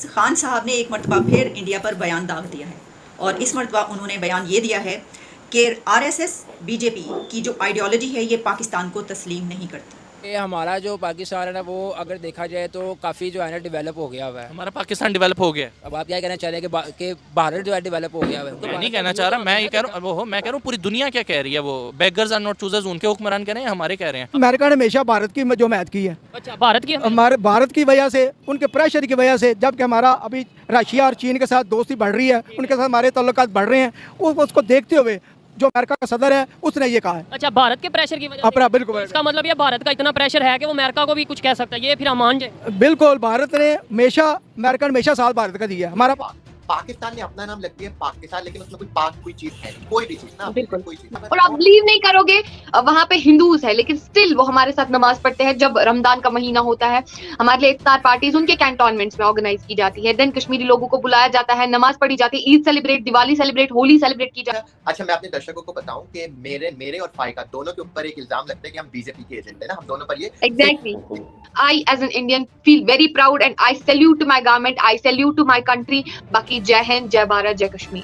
खान साहब ने एक मरतबा फिर इंडिया पर बयान दाग दिया है और इस मरतबा उन्होंने बयान ये दिया है कि आरएसएस बीजेपी की जो आइडियोलॉजी है ये पाकिस्तान को तस्लीम नहीं करती। ये हमारा जो पाकिस्तान है ना, वो अगर देखा जाए तो काफ़ी जो है ना डेवलप हो गया हुआ है। हमारा पाकिस्तान डेवलप हो गया है। अब आप क्या कहना चाह रहे हैं कि भारत जो है डेवलप हो गया हुआ है? मैं नहीं कहना चाह रहा, मैं ये कह रहा हूँ, वो मैं कह रहा हूँ पूरी दुनिया क्या कह रही है, वो बेगर्स आर नॉट चूजर्स, उनके हुक्मरान कह रहे हैं, हमारे कह रहे हैं। अमेरिका ने हमेशा भारत की जो मैच की है, अच्छा, भारत की हमारे भारत की वजह से, उनके प्रेशर की वजह से, जबकि हमारा अभी रशिया और चीन के साथ दोस्ती बढ़ रही है, उनके साथ हमारे ताल्लुकात बढ़ रहे हैं, उसको देखते हुए जो अमेरिका का सदर है उसने ये कहा है। अच्छा, भारत के प्रेशर की वजह अपना से? बिल्कुल इसका मतलब ये भारत का इतना प्रेशर है कि वो अमेरिका को भी कुछ कह सकता है, ये फिर हम मान जाए। बिल्कुल, भारत ने हमेशा, अमेरिका ने हमेशा साथ भारत का दिया है। हमारा पाकिस्तान ने अपना नाम लगती है पाकिस्तान, लेकिन उसमें कोई चीज है नहीं, कोई भी चीज ना, बिल्कुल। कोई चीज। और आप बिलीव नहीं करोगे, वहाँ पे हिंदूज है लेकिन स्टिल वो हमारे साथ नमाज पढ़ते हैं। जब रमजान का महीना होता है, हमारे लिए इफ्तार पार्टीज उनके कैंटोनमेंट्स में ऑर्गेनाइज की जाती है। देन कश्मीरी लोगों को बुलाया जाता है, नमाज पढ़ी जाती है, Eid celebrate, Diwali celebrate, Holi celebrate की जाती है। अच्छा, मैं अपने दर्शकों को बताऊं कि मेरे और फाइका दोनों के ऊपर एक इल्जाम लगता है कि हम बीजेपी के एजेंट है ना, हम दोनों पर ये Exactly. I as an Indian feel very proud and I salute to my government, I salute to my country. बाकी जय हिंद, जय भारत, जय कश्मीर।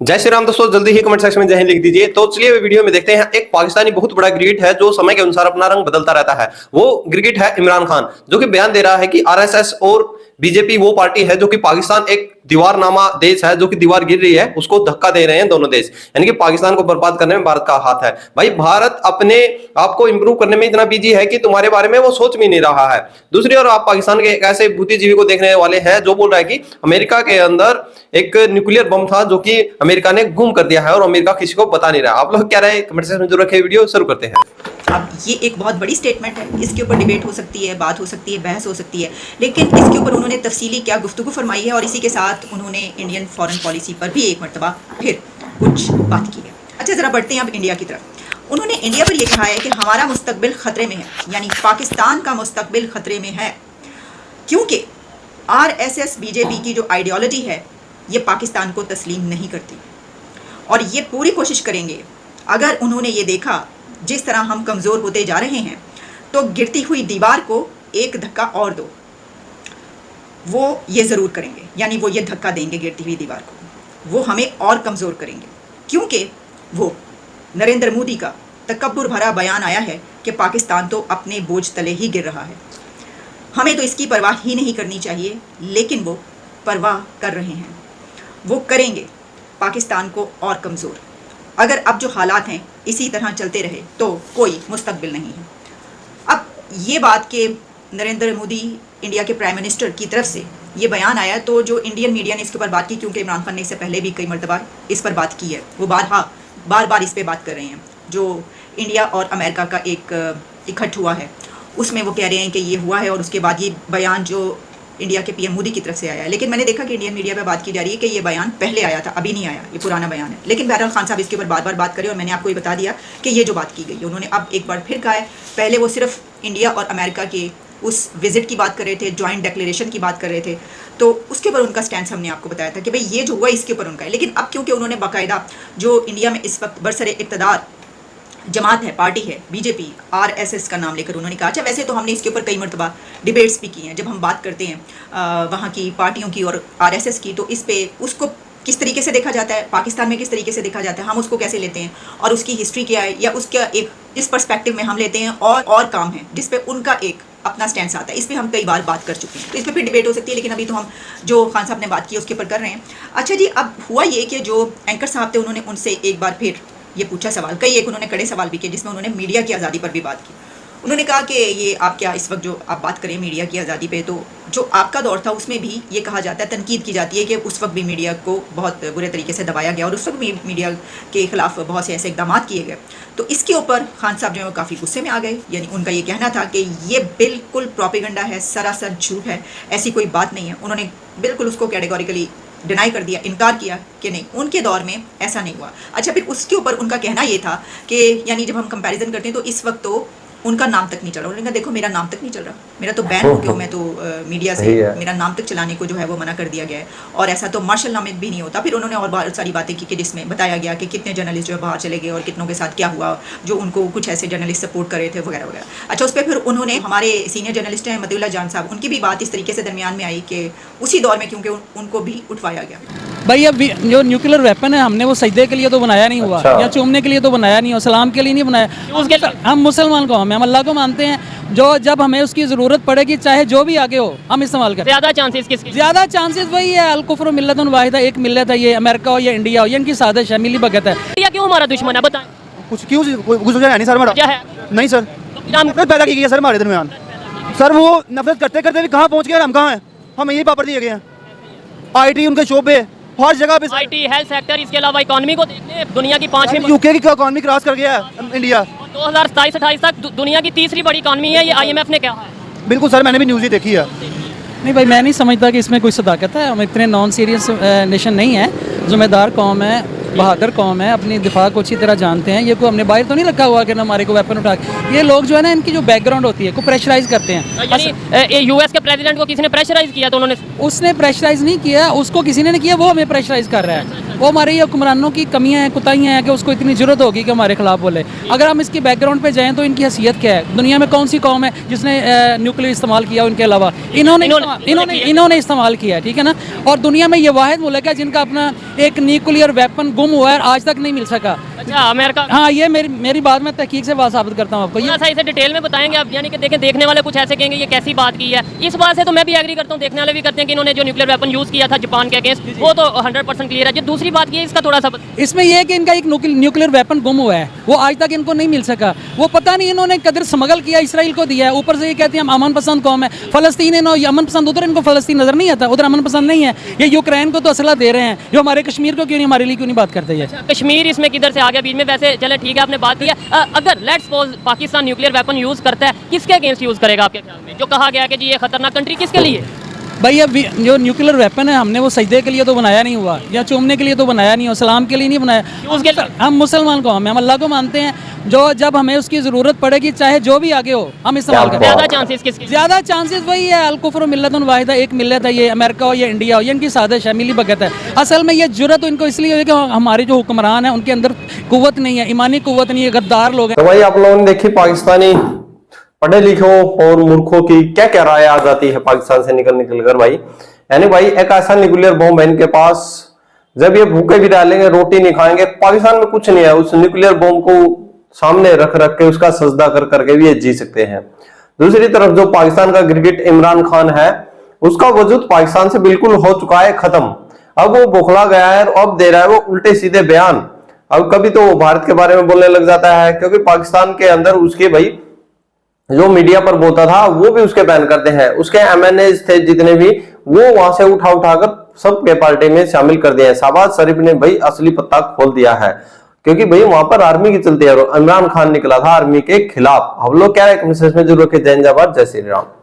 जय श्री राम दोस्तों, जल्दी ही कमेंट सेक्शन में जय हिंद लिख दीजिए। तो चलिए वीडियो में देखते हैं। एक पाकिस्तानी बहुत बड़ा क्रिकेट है जो समय के अनुसार अपना रंग बदलता रहता है। वो क्रिकेट है इमरान खान, जो कि बयान दे रहा है कि आरएसएस और बीजेपी वो पार्टी है जो कि पाकिस्तान एक दीवारनामा देश है, जो कि दीवार गिर रही है उसको धक्का दे रहे हैं दोनों देश, यानी कि पाकिस्तान को बर्बाद करने में भारत का हाथ है। भाई, भारत अपने आप को इंप्रूव करने में इतना बिजी है कि तुम्हारे बारे में वो सोच भी नहीं रहा है। दूसरी ओर आप पाकिस्तान के एक ऐसे बुद्धिजीवी को देखने वाले हैं जो बोल रहा है कि अमेरिका के अंदर एक न्यूक्लियर बम था जो कि अमेरिका ने गुम कर दिया है और अमेरिका किसी को बता नहीं रहा। आप लोग क्या रहे कमेंट सेक्शन में जरूर रखें। वीडियो शुरू करते हैं। अब ये एक बहुत बड़ी स्टेटमेंट है, इसके ऊपर डिबेट हो सकती है, बात हो सकती है, बहस हो सकती है, लेकिन इसके ऊपर उन्होंने तफसीली क्या गुफ्तगू फरमाई है और इसी के साथ उन्होंने इंडियन फॉरेन पॉलिसी पर भी एक मरतबा फिर कुछ बात की है। अच्छा, ज़रा बढ़ते हैं अब इंडिया की तरफ। उन्होंने इंडिया पर यह कहा है कि हमारा मुस्तकबिल ख़तरे में है, यानी पाकिस्तान का मुस्तकबिल ख़तरे में है, क्योंकि आरएसएस बीजेपी की जो आइडियोलॉजी है ये पाकिस्तान को तस्लीम नहीं करती और ये पूरी कोशिश करेंगे। अगर उन्होंने ये देखा जिस तरह हम कमज़ोर होते जा रहे हैं तो गिरती हुई दीवार को एक धक्का और दो, वो ये ज़रूर करेंगे, यानी वो ये धक्का देंगे गिरती हुई दीवार को, वो हमें और कमज़ोर करेंगे, क्योंकि वो नरेंद्र मोदी का तकब्बुर भरा बयान आया है कि पाकिस्तान तो अपने बोझ तले ही गिर रहा है। हमें तो इसकी परवाह ही नहीं करनी चाहिए, लेकिन वो परवाह कर रहे हैं, वो करेंगे पाकिस्तान को और कमज़ोर। अगर अब जो हालात हैं इसी तरह चलते रहे तो कोई मुस्तकबिल नहीं है। अब ये बात कि नरेंद्र मोदी इंडिया के प्राइम मिनिस्टर की तरफ से ये बयान आया तो जो इंडियन मीडिया ने इसके ऊपर बात की, क्योंकि इमरान खान ने इससे पहले भी कई मरतबा इस पर बात की है, वो बार बार इस पर बात कर रहे हैं। जो इंडिया और अमेरिका का एक इकट्ठ हुआ है उसमें वो कह रहे हैं कि ये हुआ है और उसके बाद ये बयान जो इंडिया के पीएम मोदी की तरफ से आया है। लेकिन मैंने देखा कि इंडियन मीडिया पे बात की जा रही है कि ये बयान पहले आया था, अभी नहीं आया, ये पुराना बयान है। लेकिन बहरहाल खान साहब इसके ऊपर बार बार बात करें और मैंने आपको ये बता दिया कि ये जो बात की गई है उन्होंने अब एक बार फिर कहा है। पहले वो सिर्फ इंडिया और अमेरिका के उस विजिट की बात कर रहे थे, जॉइंट डिक्लेरेशन की बात कर रहे थे, तो उसके ऊपर उनका स्टैंड हमने आपको बताया था कि भाई ये जो हुआ इसके ऊपर उनका है। लेकिन अब क्योंकि उन्होंने बाकायदा जो इंडिया में इस वक्त बरसरे इक़्तिदार जमात है, पार्टी है बीजेपी, आरएसएस का नाम लेकर उन्होंने कहा। अच्छा, वैसे तो हमने इसके ऊपर कई मरतबा डिबेट्स भी की हैं, जब हम बात करते हैं वहाँ की पार्टियों की और आरएसएस की, तो इस पे उसको किस तरीके से देखा जाता है, पाकिस्तान में किस तरीके से देखा जाता है, हम उसको कैसे लेते हैं और उसकी हिस्ट्री क्या है, या उसका एक इस पर्सपेक्टिव में हम लेते हैं और काम है जिस पे उनका एक अपना स्टैंड आता है। इस पर हम कई बार बात कर चुके हैं, तो इस पर फिर डिबेट हो सकती है, लेकिन अभी तो हम जो खान साहब ने बात की उसके ऊपर कर रहे हैं। अच्छा जी, अब हुआ ये कि जो एंकर साहब थे उन्होंने उनसे एक बार फिर ये पूछा सवाल, कई एक उन्होंने कड़े सवाल भी किए, जिसमें उन्होंने मीडिया की आज़ादी पर भी बात की। उन्होंने कहा कि ये आप क्या इस वक्त जो आप बात करें मीडिया की आज़ादी पे, तो जो आपका दौर था उसमें भी ये कहा जाता है, तनकीद की जाती है कि उस वक्त भी मीडिया को बहुत बुरे तरीके से दबाया गया और उस वक्त भी मीडिया के ख़िलाफ़ बहुत से ऐसे इक़दाम किए गए। तो इसके ऊपर खान साहब जो है वो काफ़ी गुस्से में आ गए, यानी उनका ये कहना था कि ये बिल्कुल प्रोपेगेंडा है, सरासर झूठ है, ऐसी कोई बात नहीं है। उन्होंने बिल्कुल उसको कैटेगोरिकली डिनाई कर दिया, इनकार किया कि नहीं, उनके दौर में ऐसा नहीं हुआ। अच्छा, फिर उसके ऊपर उनका कहना ये था कि यानी जब हम कंपैरिजन करते हैं तो इस वक्त तो उनका नाम तक नहीं चल रहा। उन्होंने कहा देखो मेरा नाम तक नहीं चल रहा, मेरा तो बैन हो गया, मैं तो मीडिया से मेरा नाम तक चलाने को जो है वो मना कर दिया गया है, और ऐसा तो मार्शल नामित भी नहीं होता। फिर उन्होंने और बहुत सारी बातें की कि जिसमें बताया गया कि कितने जर्नलिस्ट जो है बाहर चले गए और कितनों के साथ क्या हुआ, जो उनको कुछ ऐसे जर्नलिस्ट सपोर्ट कर रहे थे वगैरह वगैरह। अच्छा, उस पर फिर उन्होंने, हमारे सीनियर जर्नलिस्ट हैं मतीउल्लाह जान साहब, उनकी भी बात इस तरीके से दरमियान में आई कि उसी दौर में क्योंकि उनको भी उठवाया गया। भाई अब जो न्यूक्लियर वेपन है हमने वो सजदे के लिए तो बनाया नहीं हुआ, या चूमने के लिए तो बनाया नहीं, और सलाम के लिए नहीं बनाया। हम मुसलमान कौम है, हम अल्लाह को मानते हैं, जो जब हमें उसकी ज़रूरत पड़ेगी चाहे जो भी आगे हो हम इस्तेमाल करें। ज्यादा चांसेस किसके? ज़्यादा चांसेस वही है, अल कुफ्र मिल्लतुन वाहिदा, एक मिल्लत है, ये अमेरिका हो या इंडिया हो, ये इनकी साजिश है, मिली भगत है। इंडिया क्यों हमारा दुश्मन है बताएं? कुछ क्यों कुछ है नहीं सर हमारा, क्या है? नहीं सर, नफरत पैदा की गई है सर हमारे दरमियान। सर वो नफरत करते करते भी कहाँ पहुँच गए, हम कहाँ हैं, हम यही पापड़ दिए गए हैं। IT उनके शोबे हर जगह पे, IT, हेल्थ सेक्टर, इसके अलावा इकोनॉमी को देखने दुनिया की 5वीं, UK की इकोनॉमी क्रॉस कर गया है इंडिया। 2027-28 तक दुनिया की तीसरी बड़ी इकोनॉमी है, ये IMF ने कहा है। बिल्कुल सर, मैंने भी न्यूज़ ही देखी है। नहीं भाई, मैं नहीं समझता कि इसमें कोई सदाकत है। हम इतने नॉन सीरियस नेशन नहीं है, ज़िम्मेदार कौम है, बहादुर कौम है, अपनी दिफा को अच्छी तरह जानते हैं। ये को हमने बाहर तो नहीं रखा हुआ कि ना हमारे को वेपन उठा के, ये लोग जो है ना, इनकी जो बैकग्राउंड होती है को प्रेशराइज करते हैं। यानी US के प्रेसिडेंट को किसी ने प्रेशराइज किया तो उन्होंने, उसने प्रेशराइज नहीं किया, उसको किसी ने नहीं किया, वो हमें प्रेशराइज कर रहा है। वो हमारे ये हुक्मरानों की कमियां हैं, कुताहियां हैं कि उसको इतनी जरूरत होगी कि हमारे खिलाफ बोले। अगर हम इसकी बैकग्राउंड पे जाएं तो इनकी हैसियत क्या है, दुनिया में कौन सी कौम है जिसने न्यूक्लियर इस्तेमाल किया उनके अलावा? इन्होंने इस्तेमाल किया है, ठीक है ना। और दुनिया में ये वाहिद मुल्क है जिनका अपना एक न्यूक्लियर वेपन गुम हुआ है, आज तक नहीं मिल सका। अच्छा, अमेरिका। हाँ, ये मेरी बात मैं तहकीक से बात साबित करता हूँ आपको। ये इसे डिटेल में बताएंगे आप? यानी कि देखें, देखने वाले कुछ ऐसे कहेंगे ये कैसी बात की है। इस बात से तो मैं भी एग्री करता हूँ, देखने वाले भी करते हैं कि इन्होंने जो न्यूक्लियर वेपन यूज़ किया था जापान के अगेंस्ट, वो तो 100% क्लियर है। जो दूसरी बात ये, इसका थोड़ा सा इसमें यह है कि इनका एक न्यूक्लियर वेपन गुम हुआ है, वो आज तक इनको नहीं मिल सका। वो पता नहीं इन्होंने कदर स्मगल किया, इसराइल को दिया है, ऊपर से ये कहते हैं हम अमन पसंद कौम है। फलस्तीन अमन पसंद, उधर इनको फलस्तीन नजर नहीं आता, उधर अमन पसंद नहीं है। ये यूक्रेन को तो असला दे रहे हैं, जो हमारे कश्मीर को क्यों नहीं, हमारे लिए क्यों नहीं बात करते? ये कश्मीर इसमें किधर से आ गया बीच में? वैसे चले ठीक है, आपने बात की है। अगर let's suppose Pakistan nuclear weapon use करता है, किसके अगेंस्ट यूज करेगा आपके ख्याल में? जो कहा गया कि जी ये खतरनाक कंट्री, किसके लिए? भाई अब जो न्यूक्लियर वेपन है हमने वो सजदे के लिए तो बनाया नहीं हुआ, या चूमने के लिए तो बनाया नहीं, और सलाम के लिए नहीं बनाया। हम मुसलमान कौम है, हम अल्लाह को मानते हैं, जो जब हमें उसकी ज़रूरत पड़ेगी चाहे जो भी आगे हो हम इस्तेमाल करें। ज़्यादा चांसेस किसके? ज़्यादा चांसेस वही है, अल कुफ्र मिल्लतुन वाहिदा, एक मिल्लत है, ये अमेरिका हो या इंडिया हो, ये इनकी साजिश है, मिली भगत है। असल में ये जुर्रत तो इनको इसलिए हुई कि हमारे जो हुक्मरान हैं उनके अंदर कुव्वत नहीं है, ईमानी कुव्वत नहीं है, गद्दार लोग हैं। तो भाई आप लोगों ने देखी पाकिस्तानी पढ़े लिखों और मूर्खों की क्या क्या राय आ जाती है पाकिस्तान से निकल कर भाई। यानी भाई एक ऐसा न्यूक्लियर बॉम्ब है इनके पास, जब ये भूखे भी डालेंगे रोटी नहीं खाएंगे, पाकिस्तान में कुछ नहीं है, उस न्यूक्लियर बॉम्ब को सामने रख के उसका सजदा कर करके भी ये जी सकते हैं। दूसरी तरफ जो पाकिस्तान का क्रिकेट इमरान खान है, उसका वजूद पाकिस्तान से बिल्कुल हो चुका है खत्म। अब वो बौखला गया है और अब दे रहा है वो उल्टे सीधे बयान। अब कभी तो भारत के बारे में बोलने लग जाता है, क्योंकि पाकिस्तान के अंदर उसके भाई जो मीडिया पर बोलता था वो भी उसके बैन करते हैं, उसके MNA थे जितने भी, वो वहां से उठाकर सबके पार्टी में शामिल कर दिए हैं। शहबाज शरीफ ने भाई असली पत्ता खोल दिया है, क्योंकि भाई वहां पर आर्मी की चलती है, इमरान खान निकला था आर्मी के खिलाफ। हम लोग क्या है, मैसेज में जरूर के जय हिंद जय भारत, जय श्री राम।